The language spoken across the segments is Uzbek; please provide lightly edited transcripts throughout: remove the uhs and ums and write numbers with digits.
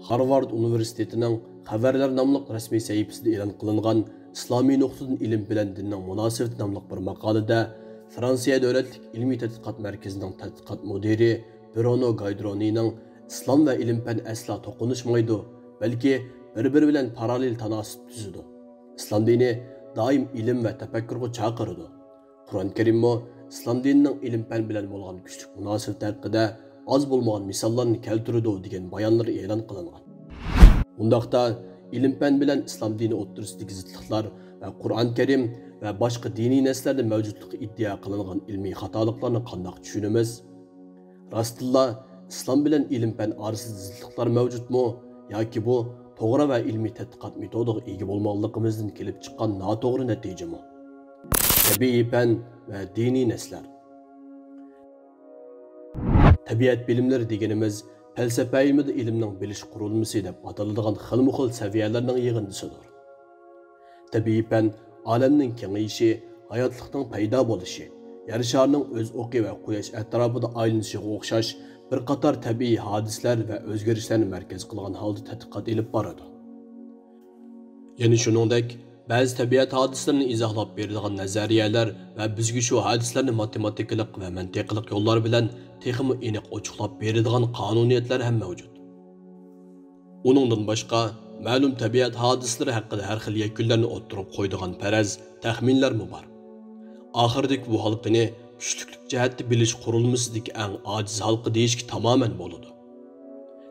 Harvard Universitetining Xabarlar nomli rasmiy sahifasida e'lon qilingan Islomiy nuqtadan ilm bilan dinning munosabati nomli bir maqolada Fransiya davlatlik ilmiy tadqiqot markazining tadqiqot mudiri Bruno Gaydronining islom va ilm-fan asla to'qinishmaydi, balki bir-biri bilan parallel tanasib tuzadi. Islom dini doim ilm va tafakkurga chaqiradi. Qur'on Karimmo islom dinining ilm-fan bilan bo'lgan kuchli munosabat haqida az bo'lmagan misollarni keltiradi degan bayonlar e'lon qilingan. Bundaqda ilm-fan bilan islom dini o'rtasidagi zidliklar va Qur'on Karim va boshqa diniy naslarda mavjudligi iddia qilingan ilmiy xatoliklarni qanday tushunamiz? Rostilla islom bilan ilm-fan orasida zidliklar mavjudmi yoki bu to'g'ri va ilmiy tadqiqot metodiga ega bo'lmaganligimizdan kelib chiqqan noto'g'ri natijami? Tabiiy fan va diniy naslar. Tabiat bilimleri deganimiz falsafa ilmida ilmning bilish qurilmasi deb ataladigan xilma-xil saviyalarning yig'indisidir. Tabiiy fan olamning kengayishi, hayotlikning paydo bo'lishi, yer sharining o'z o'qi va quyosh atrofida aylanishiga o'xshash bir qator tabiiy hodisalar va o'zgarishlarni markaz qilgan holda tadqiqot olib boradi. Ya'ni shuningdek, ba'zi tabiat hodislarini izohlab beradigan nazariyalar va bizga shu hodisalarni matematikalik va mantiqiy yo'llar bilan texmi aniq ochiqlab beradigan qonuniyatlar ham mavjud. Uningdan boshqa ma'lum tabiat hodisalari haqida har xil yakunlarni o'ttirib qo'yadigan faraz taxminlar bor. Oxirdagi bu xalqini kuchliklik jihatda bilish qurilmasidagi eng ojiz xalqi deyishga tamoman bo'ladi.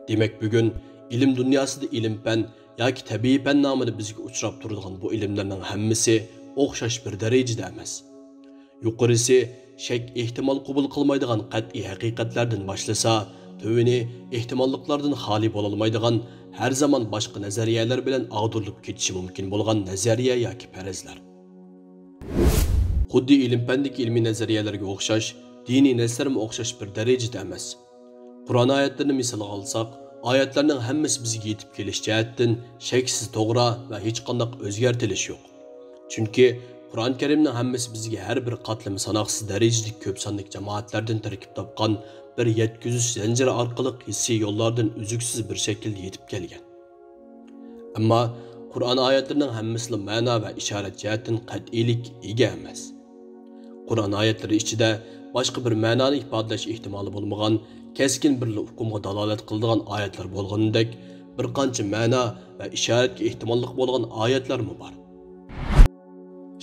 Demak, bugun ilm dunyosida ilm-fan yoki tabiiy fan nomida bizga uchrab turadigan bu ilmlarning hammasi o'xshash bir darajada emas. Yuqorisi shak ehtimol qabul qilmaydigan qat'iy haqiqatlardan boshlasa, tövini ehtimolliklardan xoli bo'la olmaydigan, har zaman boshqa nazariyalar bilan ag'dirilib ketishi mumkin bo'lgan nazariya yoki farazlar. Xuddi ilm-fandagi ilmiy nazariyalarga o'xshash, diniy naslarga o'xshash bir darajada emas. Qur'on oyatlarini misol olsak, oyatlarning hammasi bizga yetib kelish jihatdan shaksiz to'g'ri va hech qanday o'zgartirish yo'q. Chunki Qur'on Karimning hammasi bizga har bir qatlami sanoqsiz darajada ko'p sonli jamoatlardan tarkib topgan bir yetkizish zanjiri orqali hissiy yo'llardan uzluksiz bir shaklda yetib kelgan. Ammo Qur'on oyatlarining hammasi ma'no va ishorat jihatdan qat'iylik ega emas. Qur'on oyatlari ichida boshqa bir ma'noni ifodalash ehtimoli bo'lmagan, keskin bir hukmga dalolat qiladigan oyatlar bo'lganidek, bir qancha ma'no va ishoratga ehtimollik bo'lgan oyatlar bor.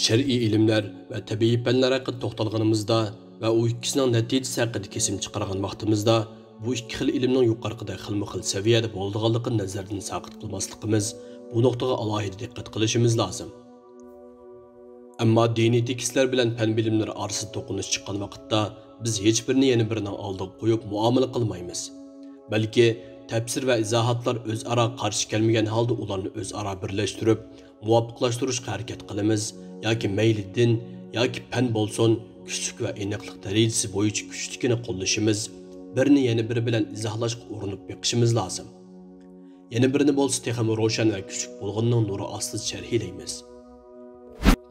Shar'iy ilmlar va tabiiy fanlar haqida to'xtalganimizda va u ikkisining natijasi haqida kesim chiqargan vaqtimizda bu ikki xil ilmning yuqorida xilma-xil saviyada bo'lganligini nazardan saqit qilmasligimiz, bu nuqtaga alohida diqqat qilishimiz lozim. Ammo diniy tekstlar bilan fan bilimlari orasida to'qinish chiqqan vaqtda biz hech birini yana birining oldiga qo'yib muomala qilmaymiz. Balki tafsir va izohatlar o'zaro qarshi kelmagan holda ularni o'zaro birlashtirib, muvofiqlashtirishga harakat qilamiz yoki mayli din yoki fan bo'lsin, kuchlik va aniqlik darajasi bo'yicha kuchlikini qo'llashimiz, birini yana biri bilan izohlashga urinib beqishimiz lozim. Yana birini bo'lsa texmi ro'shan va kuchlik bo'lganning nuri ostida sharhlaymiz.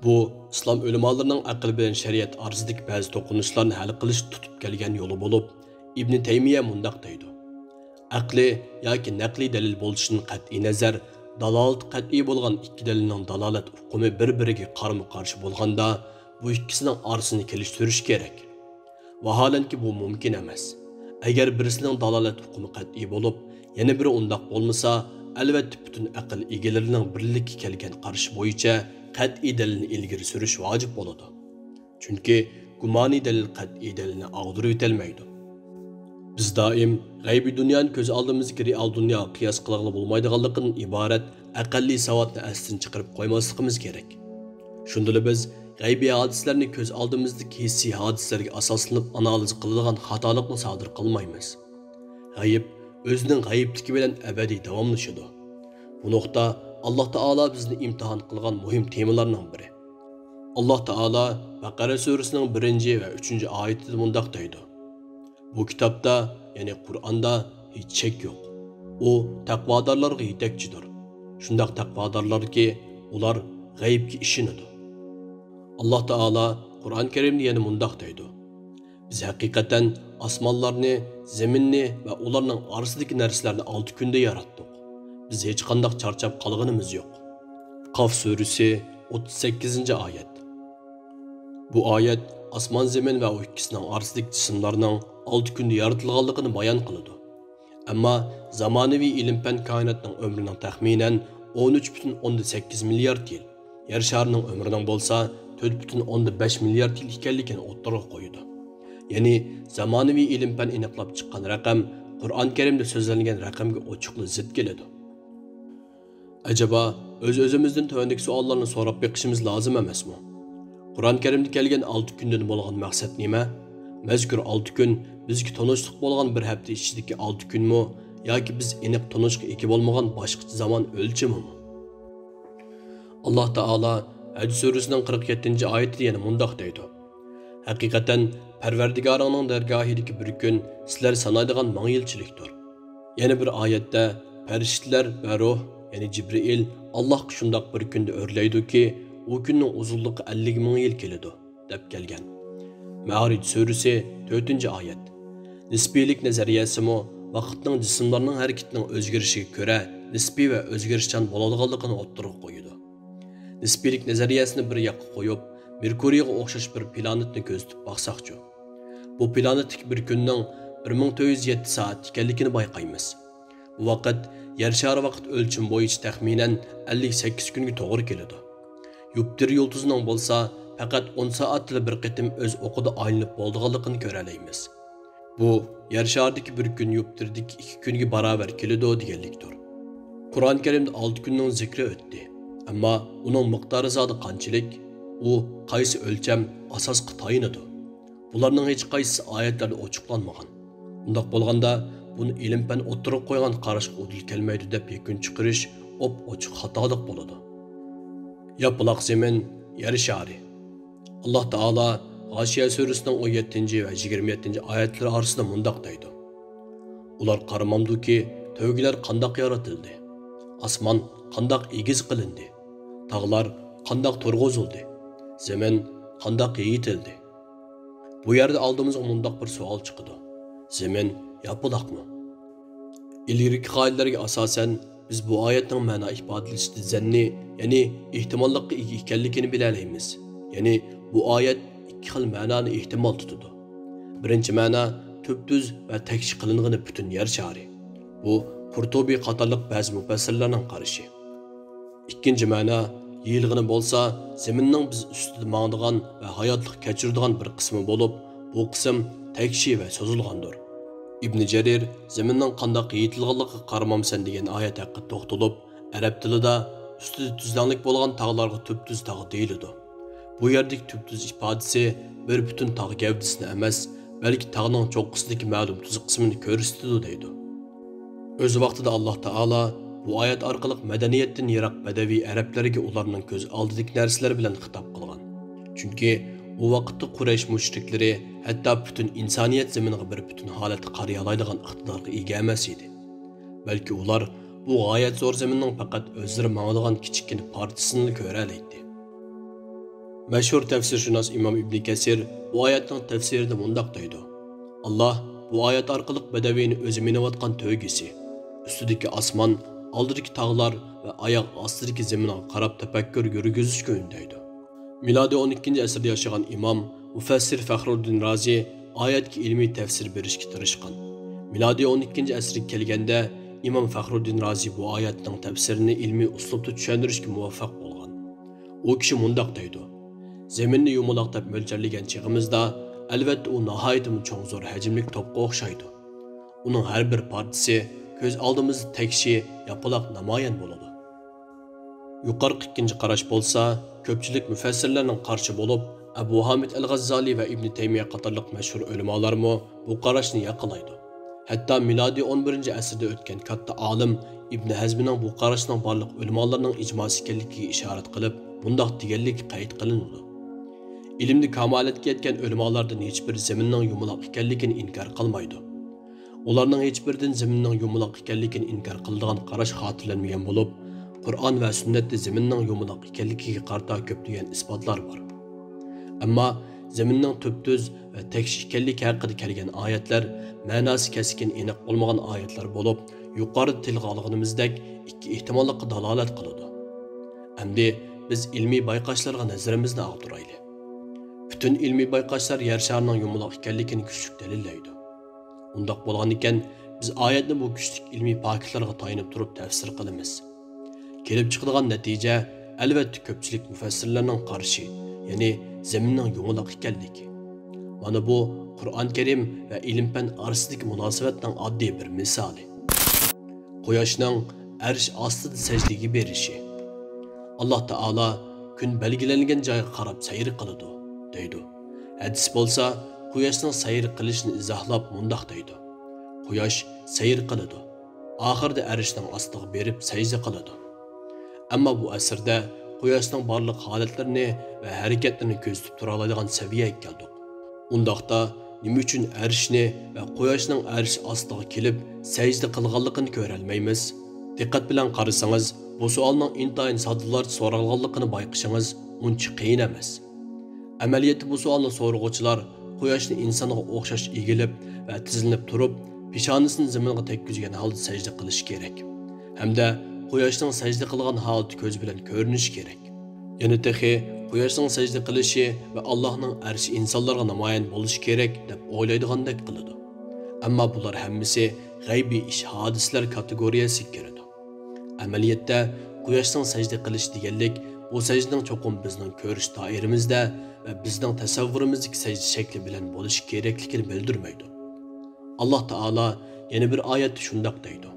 Bu islom ulamolarining aql bilan shariat orasidagi ba'zi to'qinishlarni hal qilish tutib kelgan yo'li bo'lib, Ibn Taymiya mundaq deydi: aqli yoki naqliy dalil bo'lishidan qat'iy nazar, dalolat qat'iy bo'lgan ikki dalilning dalolat hukmi bir-biriga qarama-qarshi bo'lganda, bu ikkisining orasini kelishtirish kerak. Vaholanki bu mumkin emas. Agar birisining dalolat hukmi qat'iy bo'lib, yana biri undaq bo'lmasa, albatta butun aql egalarining birlikka kelgan qarash bo'yicha qat'iy dalilni ilgari surish vojib bo'ladi. Chunki gumoniy dalil qat'iy dalilni ag'dirib o'tolmaydi. Biz doim g'aybiy dunyoni ko'z oldimizga real dunyo qiyos qilg'ili bo'lmaydiganligidan iborat aqlli savodni aslidan chiqarib qo'ymasligimiz kerak. Shundala biz g'aybiy hodisalarni ko'z oldimizdagi hissiy hodisalarga asoslanib analiz qiladigan xatolikni sodir qilmaymiz. G'ayb o'zining g'aybligi bilan abadiy davomlashadi. Bu nuqta Alloh taolo bizni imtihon qilgan muhim temalarning biri. Alloh taolo Baqara surasining 1 va 3 oyatida mundaq deydi: Bu kitobda, ya'ni Qur'onda hech shak yo'q. U taqvodorlarga yetakchidir. Shundaq taqvodorlarki, ular g'aybga ishonadi. Alloh taolo Qur'on Karimda yana mundaq deydi: Biz haqiqatan osmonlarni, zaminni va ularning orasidagi narsalarni 6 kunda yaratdik. biz hech qanday charchab qolganimiz yo'q. Qaf surasi 38 oyat. Bu oyat osmon zamin va u ikkisining orasidagi jismlarning 6 kunda yaratilganligini bayon qiladi. Ammo zamonaviy ilm-fan koinotning umrining taxminan 13,8 milliard yil, yer sharining umrining bo'lsa 4,5 milliard yil ekanligini o'ttirib qo'ydi. Ya'ni zamonaviy ilm-fan aniqlab chiqqan raqam Qur'on Karimda so'zlangan raqamga ochiqlik zid keladi. Acaba o'z-o'zimizdan tövendeki savollarni so'rab beqishimiz lozim emasmi? Qur'on Karimda kelgan 6 kundan bo'lgan maqsad nima? Mazkur 6 kun bizga tanishlik bo'lgan bir hafta ichidagi 6 kunmi yoki biz aniq tanishga ega bo'lmagan boshqa zamon o'lchimimi? Alloh taolo Haj surasining 47-oyatida yana mundaq deydi: Haqiqatan Parvardigoringning dargohidagi bir kun sizlar sanaydigan ming yilchilikdir. Yana bir oyatda farishtalar va ruh, ya'ni Jibril Allohga shundoq bir kunda o'rlaydiki, u kunning uzunligi 50 ming yil keladi deb kelgan. Ma'rij surasi 4-oyat. Nisbiylik nazariyasimi vaqtning jismlarning harakatining o'zgarishiga ko'ra nisbiy va o'zgarishchan bo'ladiganligini o'ttirib qo'yadi. Nisbiylik nazariyasini bir yoqqa qo'yib, Merkuriyga o'xshash bir planetni ko'zitib baqsaqchi. Bu planetlik bir kunning 1407 soat ekanligini bayqaymiz. Bu vaqt yer shari vaqt o'lchim bo'yicha taxminan 58 kunga to'g'ri keladi. Yupiter yulduzining bo'lsa faqat 10 soatda bir qitim o'z o'qida aylanib bo'lganligini ko'ralaymiz. Bu yer sharidagi bir kun Yupiterdagi 2 kunga barobar keladi deganlikdir. Qur'on Karimda 6 kunning zikri o'tdi. Ammo uning miqdori zodi qanchalik? U qaysi o'lcham asosga tayinadi? Bularning hech qaysi oyatlarda ochiqlanmagan. Bundoq bo'lganda buni ilm-fan o'ttirib qo'ygan qarashga o'dil kelmaydi deb yakun chiqarish ochiq xatolik bo'ladi. Yapılaq zemin, yer shari. Alloh taolo G'oshiya surasining 17 va 27 oyatlari orasida mundaq deydi: Ular qaramamduki, tövgilar qandoq yaratildi? Osmon qandoq egiz qilindi? Tog'lar qandoq turg'izildi? Zemin qandoq yeyitildi? Bu yerda oldimizga mundaq bir savol chiqadi. Zemin yapılaqmi? İlgirki qoidalarga asosan biz bu oyatning ma'no ifodalashida zanni, ya'ni ehtimollikqa ega ekanligini bilalaymiz. Ya'ni bu oyat ikki xil ma'noni ehtimol tutadi. Birinchi ma'no tubtuz va takshi qilingan butun yer shari. Bu Qurtubi qatorliq ba'zi mufassirlarning qarashi. Ikkinchi ma'no yeyilg'ini bo'lsa, zaminning biz ustida mangdigan va hayotlik kechiradigan bir qismi bo'lib, bu qism takshi va so'zilgandir. İbn Jarir zaminning qandoq yeyitilganligiga qaramamsan degan oyat haqida to'xtalib, arab tilida ustida tuzlanlik bo'lgan tog'larga tubtuz tog' deyiladi. Bu yerdagi tubtuz ifodasi bir butun tog' gavdasini emas, balki tog'ning cho'qqisidagi ma'lum tuz qismini ko'rsatadi deydi. O'z vaqtida Alloh taolo bu oyat orqali madaniyatdan yiroq badaviy arablarga ularning ko'z oldidagi narsalar bilan xitob qilgan. Chunki u vaqtda Quraysh mushriklari hatto butun insoniyat zaminiga bir butun holatda qariya oladigan iqtidorga ega emas edi. Balki ular bu g'oyat zo'r zaminning faqat o'zlari ma'lum kichikina parchasini ko'ra oladi. Mashhur tafsirshunos Imom Ibn Kasir bu oyatning tafsirida mundaq deydi: Alloh bu oyat orqali badaviyni o'zi minayotgan to'ygisi, ustidagi osmon, oldidagi tog'lar va oyoq ostidagi zaminga qarab tafakkur yurgizishga undaydi. Milodiy 12-asrda yashagan imom mufassir Faxruddin Razi oyatga ilmiy tafsir berishga tirishgan. Milodiy 12-asrga kelganda imom Faxruddin Razi bu oyatning tafsirini ilmiy uslubda tushuntirishga muvaffaq bo'lgan. U kishi mundaq deydi: Zaminni yumaloq deb mo'ljallagan chig'imizda albatta u nihoyatda cho'ng zo'r hajmlik to'pga o'xshaydi. Uning har bir partisi ko'z oldimizda takshi, yapaloq namoyon bo'ladi. Yuqorqi ikkinchi qarash bo'lsa, ko'pchilik mufassirlarning qarshi bo'lib, Abu Hamid al-G'azzali va Ibn Taymiya qatorliq mashhur ulamolarmi bu qarashni yaqilaydi. Hatto milodiy 11-asrda o'tgan katta olim Ibn Hazmning bu qarashning barliq ulamolarning ijmosi ekanligiga ishorat qilib, bundoq deganlik qayd qilinadi. Ilmni kamolatga yetgan ulamolardan hech bir zaminning yumaloq ekanligini inkor qilmaydi. Ularning hech biridan zaminning yumaloq ekanligini inkor qiladigan qarash xotirlanmagan bo'lib, Qur'on va sunnatda zaminning yumaloq ekanligiga qarta ko'plagan isbotlar bor. Ammo zaminning tubtuz va takshi ekanligi haqida kelgan oyatlar ma'nosi keskin aniq bo'lmagan oyatlar bo'lib, yuqorida tilga olganimizdek ikki ehtimollikqa dalolat qiladi. Endi biz ilmiy bayqashlarga nazarimizni ag'diraylik. Bütün ilmiy bayqashlar yer sharining yumuloq ekanligini kuchli dalillaydi. Undaq bo'lgan ekan, biz oyatni bu kuchli ilmiy faktlarga tayanib turib tafsir qilamiz. Kelib chiqadigan natija albatta ko'pchilik mufassirlarning qarshi, ya'ni zaminning yumuloq ekanligi. Mana bu Qur'on Karim va ilm-fan orasidagi munosabatning oddiy bir misoli. Quyoshning arsh ostida sajdaga berishi. Alloh taolo kun belgilangan joyga qarab sayr qiladi, deydi. Hadis bo'lsa, quyoshning sayr qilishini izohlab mundaq deydi. Quyosh sayr qiladi. Oxirida arshning ostiga berib sajda qiladi. Ammo bu asrda quyoshning barliq holatlarini va harakatlarini ko'zitib tura oladigan saviyaga keldik. Undaqda nima uchun arshni va quyoshning arsh ostiga kelib sajda qilganligini ko'ra olmaymiz? Diqqat bilan qarasangiz, bu savolning intayin soddalarcha so'ralganligini bayqashingiz uncha qiyin emas. Amaliyotda bu savolni so'rag'uvchilar quyoshni insonga o'xshash egilib va tizilib turib, peshonasini zaminga tekkizgan holda sajda qilish kerak. Hamda quyoshning sajda qilgan holati ko'z bilan ko'rinishi kerak. Yana texi quyoshning sajda qilishi va Allohning arshi insonlarga namoyon bo'lishi kerak deb o'ylaydigandek qiladi. Ammo bular hammasi g'aybiy ish hodislar kategoriyasiga kiradi. Amaliyotda quyoshning sajda qilish deganlik bu sajdaning cho'qim bizning ko'rish doiramizda va bizning tasavvurimizdagi sajda shakli bilan bo'lishi kerakligini bildirmaydi. Alloh taolo yana bir oyatda shundoq deydi.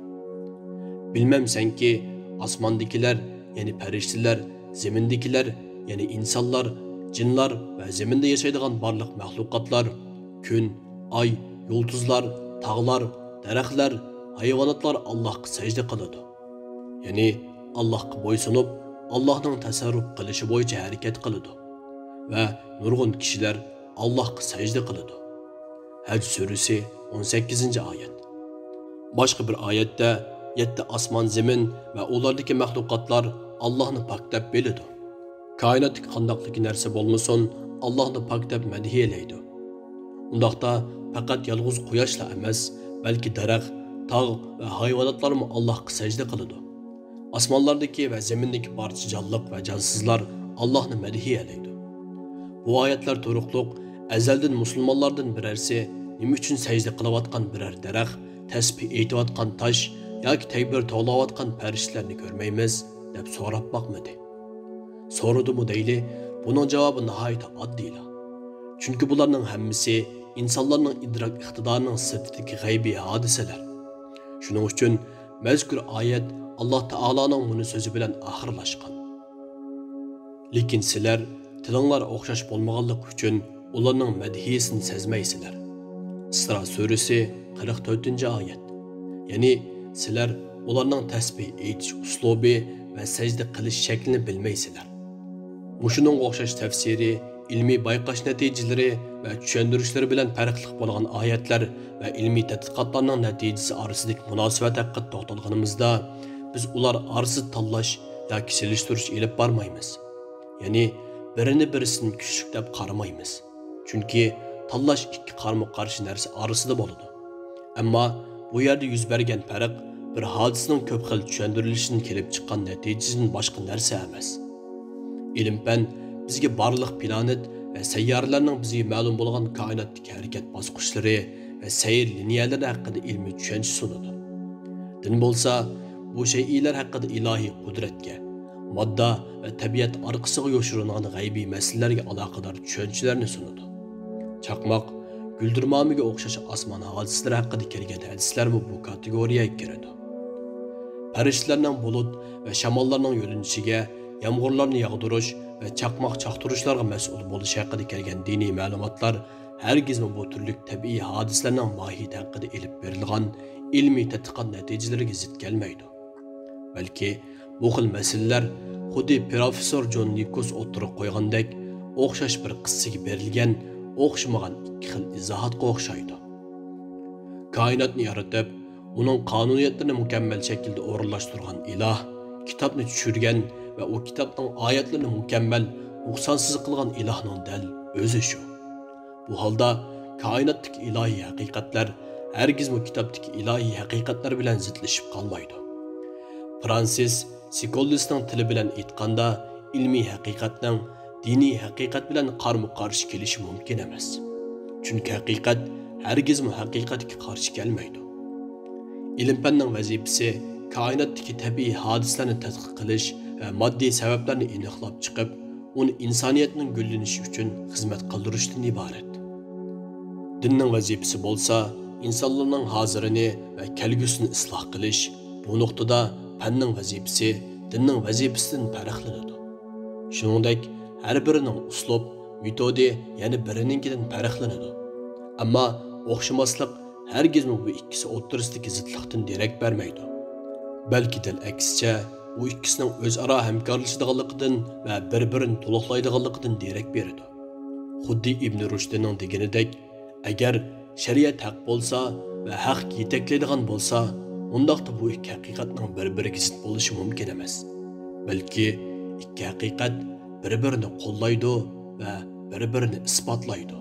Bilmamsanki osmondagilar, ya'ni farishtalar, zamindagilar, ya'ni insonlar, jinlar va zaminda yashaydigan barliq mahluqotlar, kun, oy, yulduzlar, tog'lar, daraxtlar, hayvonotlar Allohga sajda qiladi. Ya'ni Allohga bo'ysunib, Allohning tasarruf qilishi bo'yicha harakat qiladi va nurg'un kishilar Allohga sajda qiladi. Haj surasi 18-oyat. Boshqa bir oyatda 7 osmon, zamin va ulardagi mahluqotlar Allohni pok deb biladi. Koinotdagi qandoqligi narsa bo'lmasin, Allohni pok deb madhiyalaydi. Undaqda faqat yolg'iz quyoshla emas, balki daraxt, tog' va hayvonotlar ham Allohga sajda qiladi. Osmonlardagi va zamindagi barcha jonliq va jonsizlar Allohni madhiyalaydi. Bu oyatlar to'liqliq azaldan musulmonlardan birarsi nima uchun sajda qilayotgan biror daraxt, tasbih aytayotgan tosh yoki takbir to'layotgan farishtalarni ko'rmaymiz deb so'rab boqmadi. So'radimi deyli, buning javobi nihoyat oddiyla. Chunki bularning hammasi insonlarning idrok iqtidorining sirtidagi g'aybiy hodisalar. Shuning uchun mazkur oyat Alloh taoloning buni so'zi bilan oxirlashgan. Lekin sizlar tilinglar o'xshash bo'lmaganligi uchun ularning madhiyasini sezmaysizlar. Isro surasi 44-oyat. Ya'ni sizlar ularning tasbih aytish uslubi va sajda qilish shaklini bilmaysizlar. Mushuning o'xshash tafsiri, ilmiy bayqash natijalari va tushuntirishlari bilan farqli bo'lgan oyatlar va ilmiy tadqiqotlarning natijasi orasidagi munosabat haqida to'xtalganimizda, biz ular orasida tanlash yoki selishtirish elib bormaymiz. Ya'ni birini birisining kuchli deb qaramaymiz. Chunki tanlash ikki qarama-qarshi narsa orasida bo'ladi. Ammo bu yerda yuz bergan farq bir hodisaning ko'p xil tushuntirishidan kelib chiqqan natijasidan boshqa narsa emas. Ilm-fan bizga barliq planet va sayyoralarning bizga ma'lum bo'lgan koinotdagi harakat bosqichlari va sayr liniyalari haqida ilmiy tushuncha sunadi. Din bo'lsa, bu shaylar haqida ilohiy qudratga, modda va tabiat orqasiga yoshirilgan g'aybiy masalalarga aloqador tushunchalarni sunadi. Chaqmoq, guldirmomiga o'xshash osmon hodisalari haqida kelgan hadislar bu kategoriyaga kiradi. Farishtalarning bulut va shamollarning yo'linishiga, yomg'irlarni yog'dirish va chaqmoq chaqtirishlarga mas'ul bo'lish haqida kelgan diniy ma'lumotlar hargiz bu turli tabiiy hodisalarning mohiyati haqida elib berilgan ilmiy tadqiqot natijalariga zid kelmaydi. Balki bu xil masalalar xuddi professor John Nikos o'tirib qo'ygandek o'xshash bir qissaga berilgan o'xshamagan ikki xil izohatga o'xshaydi. Koinotni yaratib, uning qonuniyatlarini mukammal shaklda o'rinlashtirgan iloh, kitobni tushirgan va u kitobning oyatlarini mukammal, nuqsonsiz qilgan ilohning dal o'zi shu. Bu holda koinotdagi ilohiy haqiqatlar hargizmi kitobdagi ilohiy haqiqatlar bilan zidlashib qolmaydi. Fransis Psikologning tili bilan aytganda, ilmiy haqiqatning diniy haqiqat bilan qarama-qarshi kelishi mumkin emas. Chunki haqiqat hargizmi haqiqatga qarshi kelmaydi. İlim-fanning vazifasi koinotdagi tabiiy hodisalarni tadqiq qilish va moddiy sabablarni aniqlab chiqib, uni insoniyatning gullanishi uchun xizmat qildirishdan iborat. Dinning vazifasi bo'lsa, insonlarning hozirini va kelgusini isloh qilish. Bu nuqtada fanning vazifasi dinning vazifasidan farqlanadi. Shuningdek, har birining uslub, metodi yana birininkidan farqlanadi. Ammo o'xshamaslik hargizmi bu ikkisi o'rtasidagi zidlikdan derak bermaydi. Balki dal aksicha, bu ikkisining o'zaro hamkorlashadiganligidan va bir-birini to'liqlaydiganligidan derak beradi. Xuddi Ibn Rushdning deganidek, agar shariat haq bo'lsa va haq yetaklaydigan bo'lsa, undaqda bu ikki haqiqatning bir-biriga zid bo'lishi mumkin emas. Balki ikki haqiqat bir-birini qo'llaydi va bir-birini isbotlaydi.